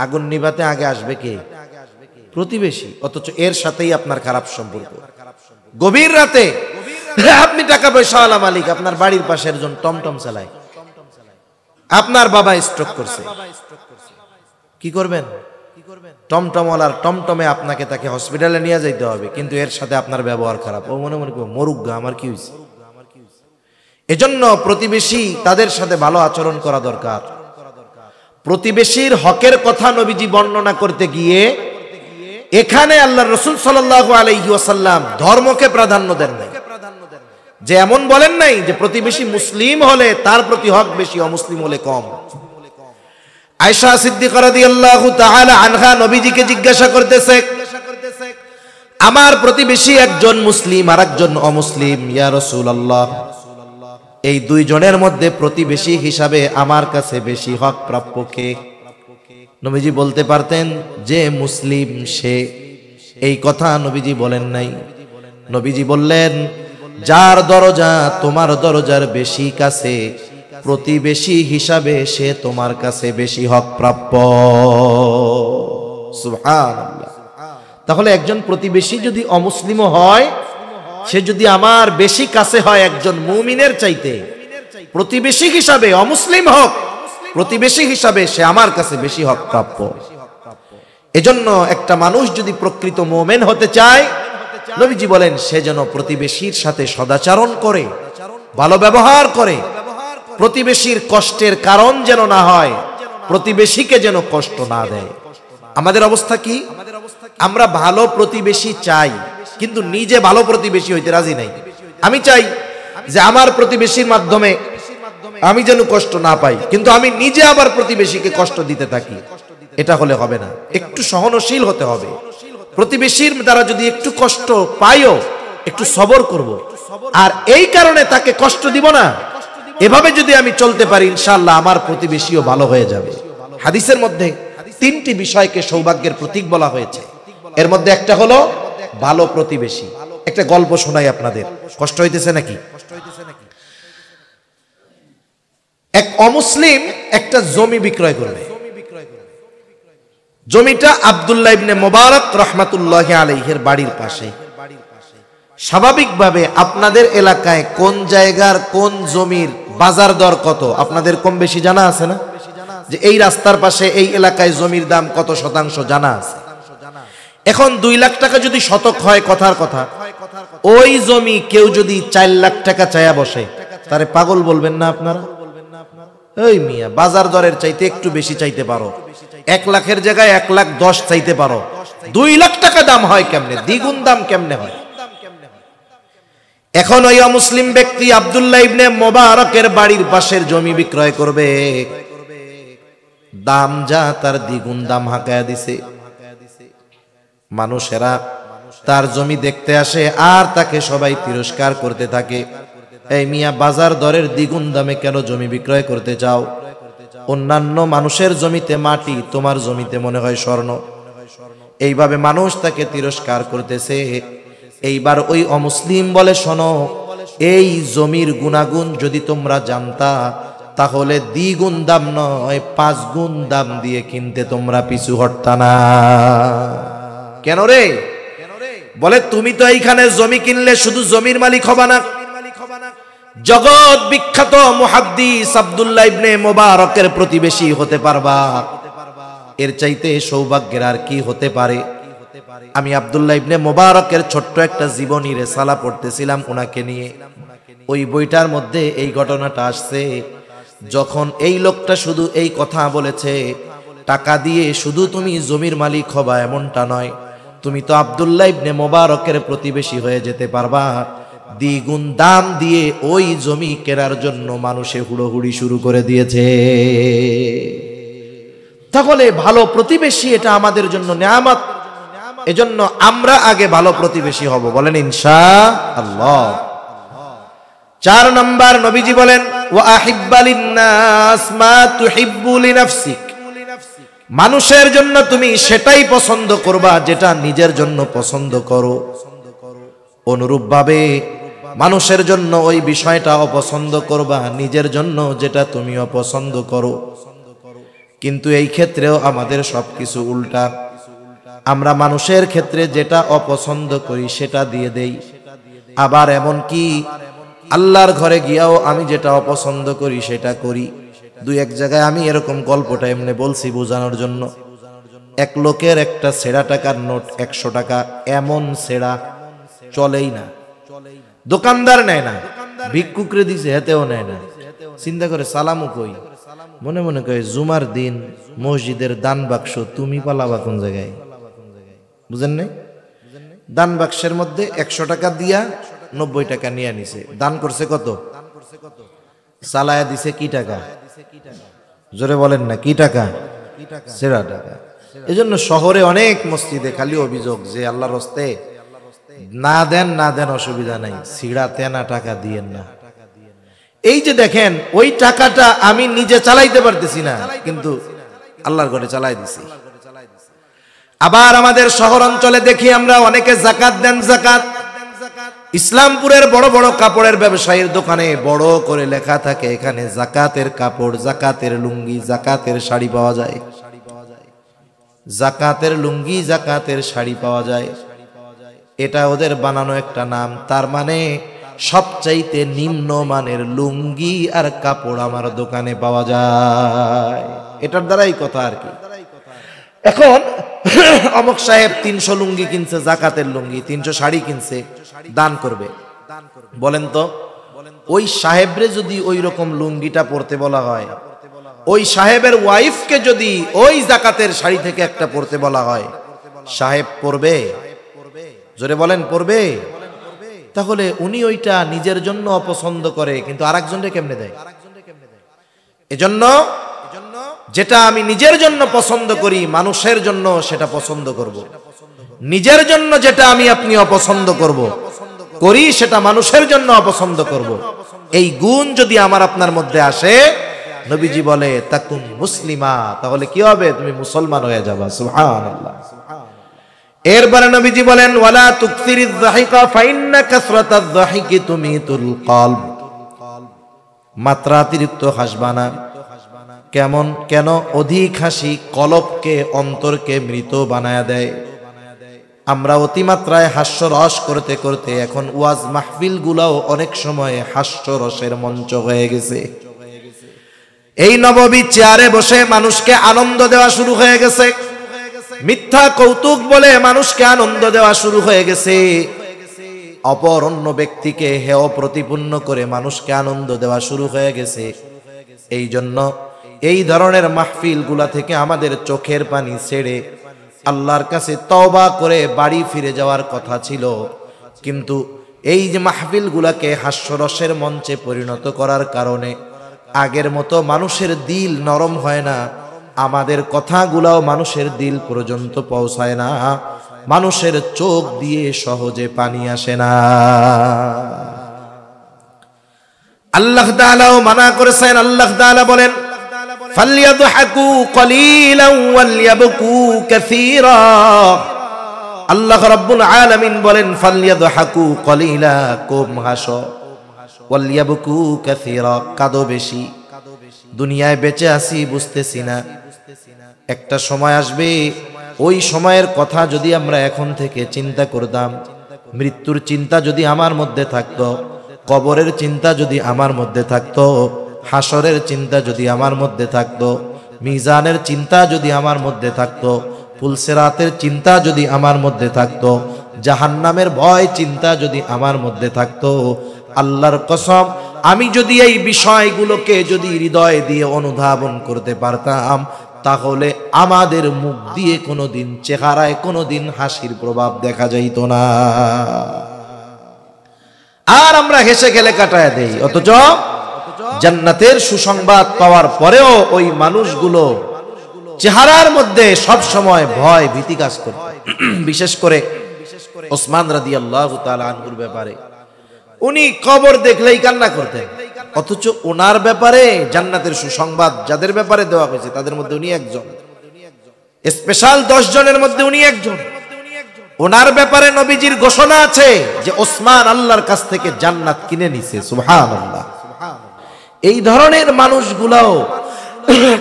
আগুন নিভাতে আগে আসবে কে? প্রতিবেশী। অথচ এর সাথেই আপনার খারাপ সম্পর্ক। গভীর রাতে আপনি টাকা পয়সাওয়ালা মালিক, আপনার বাড়ির পাশে একজন টমটম চালায়, আপনার বাবা স্ট্রোক করছে, কি করবেন? টমটমওয়ালার টমটমে আপনাকে তাকে হসপিটালে নিয়ে যাইতে হবে, কিন্তু এর সাথে আপনার ব্যবহার খারাপ। ও মনে মনে করবে মরুক গা, আমার কি হয়েছে? এজন্য প্রতিবেশী তাদের সাথে ভালো আচরণ করা দরকার। প্রতিবেশীর হকের কথা নবীজি বর্ণনা করতে গিয়ে এখানে আল্লাহর রাসূল সাল্লাল্লাহু আলাইহি ওয়াসাল্লাম ধর্মকে প্রাধান্য দেন নাই। যে এমন বলেন নাই যে প্রতিবেশী মুসলিম হলে তার প্রতি হক বেশি, অমুসলিম হলে কম। আয়েশা সিদ্দিকা রাদিয়াল্লাহু তাআলা আনহা নবীজিকে জিজ্ঞাসা করতেছে, আমার প্রতিবেশী একজন মুসলিম আর একজন অমুসলিম, ইয়া রাসূলুল্লাহ, এই দুইজনের মধ্যে প্রতিবেশী হিসাবে আমার কাছে বেশি হক প্রাপ্য কে? নবীজি বলতে পারতেন যে মুসলিম সে, এই কথা নবীজি বলেন নাই। নবীজি বললেন, যার দরজা তোমার দরজার বেশি কাছে, প্রতিবেশী হিসাবে সে তোমার কাছে বেশি হক প্রাপ্য। সুবহানাল্লাহ। তাহলে একজন প্রতিবেশী যদি অমুসলিম হয়, সে যদি আমার বেশি কাছে হয় একজন মুমিনের চাইতে, প্রতিবেশী হিসাবে অমুসলিম হোক, প্রতিবেশী হিসাবে সে আমার কাছে বেশি হক প্রাপ্য। এজন্য একটা মানুষ যদি প্রকৃত মুমিন হতে চায়, নবীজি বলেন সে যেন প্রতিবেশীর সাথে সদাচরণ করে, ভালো ব্যবহার করে, প্রতিবেশীর কষ্টের কারণ যেন না হয়, প্রতিবেশীকে যেন কষ্ট না দেয়। আমাদের অবস্থা কি? আমরা ভালো প্রতিবেশী চাই, কিন্তু নিজে ভালো প্রতিবেশী হইতে রাজি নাই। আমি চাই যে আমার প্রতিবেশীর মাধ্যমে আমি যেন কষ্ট না পাই, কিন্তু আমি নিজে আবার প্রতিবেশীকে কষ্ট দিতে থাকি। এটা হলে হবে না। একটু সহনশীল হতে হবে। প্রতিবেশীর দ্বারা যদি একটু কষ্ট পাইও, একটু সবর করব, আর এই কারণে তাকে কষ্ট দিব না। এভাবে যদি আমি চলতে পারি, ইনশাআল্লাহ আমার প্রতিবেশীও ভালো হয়ে যাবে। হাদিসের মধ্যে তিনটি বিষয়কে সৌভাগ্যের প্রতীক বলা হয়েছে। এর মধ্যে একটা হলো ভালো প্রতিবেশী। একটা গল্প শোনাই আপনাদের, কষ্ট হইতেছে নাকি? এক অমুসলিম একটা জমি বিক্রয় করবে। জমিটা আব্দুল্লাহ ইবনে মুবারক রাহমাতুল্লাহি আলাইহির বাড়ির পাশে। স্বাভাবিকভাবে আপনাদের এলাকায় কোন জায়গার কোন জমির বাজার দর কত আপনাদের কম বেশি জানা আছে না? যে এই রাস্তার পাশে এই এলাকায় জমির দাম কত শতাংশ জানা আছে। এখন 2 লাখ টাকা যদি শতক হয়, কথার কথা, ওই জমি কেউ যদি 4 লাখ টাকা চায়া বসে, তারে পাগল বলবেন না আপনারা? এই মিয়া, বাজার দরের চাইতে একটু বেশি চাইতে পারো, 1 লাখের জায়গায় 1,10,000 চাইতে পারো, 2 লাখ টাকা দাম হয় কেমনে? দ্বিগুণ দাম কেমনে হয়? এখন ওই অমুসলিম ব্যক্তি আব্দুল্লাহ ইবনে মোবারকের বাড়ির পাশের জমি বিক্রয় করবে, দাম যা তার দ্বিগুণ দাম হাঁকায়া দিছে। মানুষেরা তার জমি দেখতে আসে আর তাকে সবাই তিরস্কার করতে থাকে, এই মিয়া, বাজার দরের দ্বিগুণ দামে কেন জমি বিক্রয় করতে চাও? অন্যান্য মানুষের জমিতে মাটি, তোমার জমিতে মনে হয় স্বর্ণ। এইভাবে মানুষ তাকে তিরস্কার করতেছে। এইবার ওই অমুসলিম বলে, শোনো, এই জমির গুণাগুণ যদি তোমরা জানতা তাহলে দ্বিগুণ দাম নয় 5 গুণ দাম দিয়ে কিনতে তোমরা পিছু হটতা না। কেন রে? বলে, তুমি তো এইখানে জমি কিনলে শুধু জমির মালিক হবা না, জগৎ বিখ্যাত মুহাদ্দিস আব্দুল্লাহ ইবনে মোবারকের প্রতিবেশী হতে পারবা। এর চাইতে সৌভাগ্যের আর কি হতে পারে? আমি আব্দুল্লাহ ইবনে মোবারকের ছোট্ট একটা জীবনী রেসালা পড়তেছিলাম ওনাকে নিয়ে। ওই বইটার মধ্যে এই ঘটনাটা আসছে, যখন এই লোকটা শুধু এই কথা বলেছে, টাকা দিয়ে শুধু তুমি জমির মালিক হবা এমনটা নয়, তুমি তো আব্দুল্লাহ ইবনে মোবারকের প্রতিবেশী হয়ে যেতে পারবা। দ্বিগুণ দাম দিয়ে ওই জমি কেনার জন্য মানুষে হুড়োহুড়ি শুরু করে দিয়েছে। তাহলে ভালো প্রতিবেশী এটা আমাদের জন্য নিয়ামত। এজন্য আমরা আগে ভালো প্রতিবেশী হব, বলেন ইনশাআল্লাহ। 4 নম্বর, নবীজি বলেন, ওয়া আহিব্বা লিন-নাস মা তুহিব্বু লিনাফসিক। মানুষের জন্য তুমি সেটাই পছন্দ করবা যেটা নিজের জন্য পছন্দ করো। অনুরূপভাবে মানুষের জন্য ওই বিষয়টা অপছন্দ করবা নিজের জন্য যেটা তুমি অপছন্দ করো। কিন্তু এই ক্ষেত্রেও আমাদের সবকিছু উল্টা। আমরা মানুষের ক্ষেত্রে যেটা অপছন্দ করি সেটা দিয়ে দেই, আবার এমন কি আল্লাহর ঘরে গিয়াও আমি যেটা অপছন্দ করি সেটা করি। 2-1 জায়গায় আমি এরকম গল্পটা এমনি বলছি বোঝানোর জন্য। এক লোকের একটা ছেঁড়া টাকার নোট 100 টাকা, এমন ছেঁড়া চলেই না, দোকানদার নেয় না, ভিক্ষুকরে দিছে হেতেও নেয় না। চিন্তা করে সালামও কই, মনে মনে কয় জুমার দিন মসজিদের দান বাক্স তুমি পালাবা কোন জায়গায়? বুঝেন নাই? দান বাক্সের মধ্যে 100 টাকা দিয়া 90 টাকা নিয়ে নিছে। দান করছে কত? চালায়া দিছে কি টাকা? জোরে বলেন না, কি টাকা? ছেঁড়া টাকা। এজন্য শহরে অনেক মসজিদে খালি অভিযোগ যে আল্লাহর রাস্তে না দেন না দেন অসুবিধা নাই, ছিঁড়া তেনা টাকা দিয়েন না। এই যে দেখেন, ওই টাকাটা আমি নিজে চালাইতে পারতেছি না, কিন্তু আল্লাহর ঘরে চালাই দিছি। আবার আমাদের শহর অঞ্চলে দেখি আমরা অনেকে যাকাত দেন। যাকাত, ইসলামপুরের বড় বড় কাপড়ের ব্যবসায়ীর দোকানে বড় করে লেখা থাকে এখানে যাকাতের কাপড়, যাকাতের লুঙ্গি, যাকাতের শাড়ি পাওয়া যায়। যাকাতের লুঙ্গি, যাকাতের শাড়ি পাওয়া যায়, এটা ওদের বানানো একটা নাম। তার মানে সবচাইতে নিম্ন মানের লুঙ্গি আর কাপড় আমার দোকানে পাওয়া যায়, এটার দ্বারাই কথা আর কি। এখন অমুক সাহেব 300 লুঙ্গি কিনছে, যাকাতের লুঙ্গি, 300 শাড়ি কিনছে, দান করবে। বলেন তো, ওই সাহেবরে যদি ওই রকম লুঙ্গিটা পরতে বলা হয়, ওই সাহেবের ওয়াইফকে যদি ওই যাকাতের শাড়ি থেকে একটা পরতে বলা হয়, সাহেব পরবে? জোরে বলেন, পরবে? তাহলে উনি ওইটা নিজের জন্য অপছন্দ করে, কিন্তু আরেকজনকে কেমনে দেয়? এজন্য যেটা আমি নিজের জন্য পছন্দ করি, মানুষের জন্য সেটা পছন্দ করব। নিজের জন্য যেটা আমি আপনি অপছন্দ করি, সেটা মানুষের জন্য অপছন্দ করব। এই গুণ যদি আমার আপনার মধ্যে আসে, নবীজি বলে তাকুন মুসলিমা, তাহলে কি হবে? তুমি মুসলমান হয়ে যাবা। সুবহানাল্লাহ। এরপরে নবীজি বলেন, ওয়ালা তুকসিরিয যাহিকা ফাইন্না কাসরাতায যাহিকি তুমিতুল কলব। মাত্রাতিরিক্ত হাসবা না। কেন? অধিক হাসি কলবকে, অন্তরকে মৃত বানায়া দেয়। আমরা অতিমাত্রায় হাস্যরস করতে করতে এখন ওয়াজ মাহফিল গুলাও অনেক সময় হাস্যরসের মঞ্চ হয়ে গেছে। এই নববী চেয়ারে বসে মানুষকে আনন্দ দেওয়া শুরু হয়ে গেছে, মিথ্যা কৌতুক বলে মানুষকে আনন্দ দেওয়া শুরু হয়ে গেছে, অপর অন্য ব্যক্তিকে হেয় প্রতিপন্ন করে মানুষকে আনন্দ দেওয়া শুরু হয়ে গেছে। এই জন্য এই ধরনের মাহফিল গুলা থেকে আমাদের চোখের পানি ছেড়ে আল্লাহর কাছে তওবা করে বাড়ি ফিরে যাওয়ার কথা ছিল, কিন্তু এই যে মাহফিল গুলাকে হাস্যরসের মঞ্চে পরিণত করার কারণে আগের মতো মানুষের দিল নরম হয় না, আমাদের কথাগুলাও মানুষের দিল পর্যন্ত পৌঁছায় না, মানুষের চোখ দিয়ে সহজে পানি আসে না। আল্লাহ তাআলাও মানা করেছেন। আল্লাহ তাআলা বলেন, ফালইয়াদহাকু কলিলান ওয়ালইয়াবকু কাসীরা। আল্লাহ রাব্বুল আলামিন বলেন, ফালইয়াদহাকু কলিলা, কম হাসো, ওয়ালইয়াবকু কাসীরা, কাঁদো বেশি। দুনিয়ায় বেঁচে আছি বুঝতেছি না, একটা সময় আসবে, ওই সময়ের কথা যদি আমরা এখন থেকে চিন্তা করতাম, মৃত্যুর চিন্তা যদি আমার মধ্যে থাকতো, কবরের চিন্তা যদি আমার মধ্যে থাকতো, হাসরের চিন্তা যদি আমার মধ্যে থাকতো, মিজানের চিন্তা যদি আমার মধ্যে থাকতো, পুলসেরাতের চিন্তা যদি আমার মধ্যে থাকতো, জাহান্নামের ভয় চিন্তা যদি আমার মধ্যে থাকতো, আল্লাহর কসম আমি যদি এই বিষয়গুলোকে যদি হৃদয় দিয়ে অনুধাবন করতে পারতাম, তাহলে আমাদের মুখ দিয়ে কোনোদিন, চেহারায় কোনোদিন হাসির প্রভাব দেখা যাইত না, আর আমরা হেসে গেলে কাটায় দেই। অথচ জান্নাতের সুসংবাদ পাওয়ার পরেও ওই মানুষগুলো চেহারার মধ্যে সব সময় ভয় ভীতি কাজ করে। বিশেষ করে ওসমান রাদিয়াল্লাহু তাআলা আনহুর ব্যাপারে, উনি কবর দেখলেই কান্না করতেন, অথচ ওনার ব্যাপারে জান্নাতের সুসংবাদ যাদের ব্যাপারে দেওয়া হয়েছে তাদের মধ্যে উনি একজন, স্পেশাল 10 জনের মধ্যে উনি একজন। ওনার ব্যাপারে নবীজির ঘোষণা আছে যে ওসমান আল্লাহর কাছ থেকে জান্নাত কিনে নিছে। সুবহানাল্লাহ। এই ধরনের মানুষগুলাও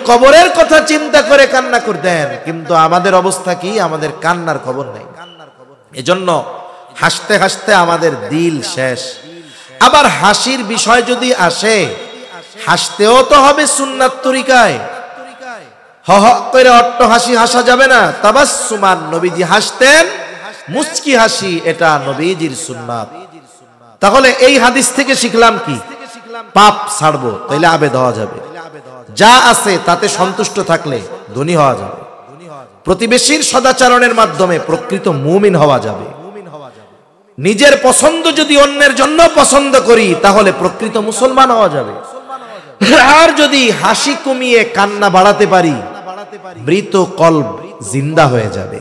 কবরের কথা চিন্তা করে কান্না করতেন, কিন্তু আমাদের অবস্থা কি? আমাদের কান্নার খবর নেই। এজন্য হাসতে হাসতে আমাদের দিল শেষ। আবার হাসির বিষয় যদি আসে, হাসতেও তো হবে সুন্নাত তরিকায়, হ হ করে অট্ট হাসি হাসা যাবে না। তাবাসসুমান, নবীজি হাসতেন, মুচকি হাসি, এটা নবীজির সুন্নাত। তাহলে এই হাদিস থেকে শিখলাম কি? পাপ ছাড়বো, তাইলে আবেদ হওয়া যাবে, যা আছে তাতে সন্তুষ্ট থাকলে ধনী হওয়া যাবে, প্রতিবেশীর সদাচরণের মাধ্যমে প্রকৃত মুমিন হওয়া যাবে, নিজের পছন্দ যদি অন্যের জন্য পছন্দ করি তাহলে প্রকৃত মুসলমান হওয়া যাবে, আর যদি হাসি কমিয়ে কান্না বাড়াতে পারি, মৃত কলব জিন্দা হয়ে যাবে।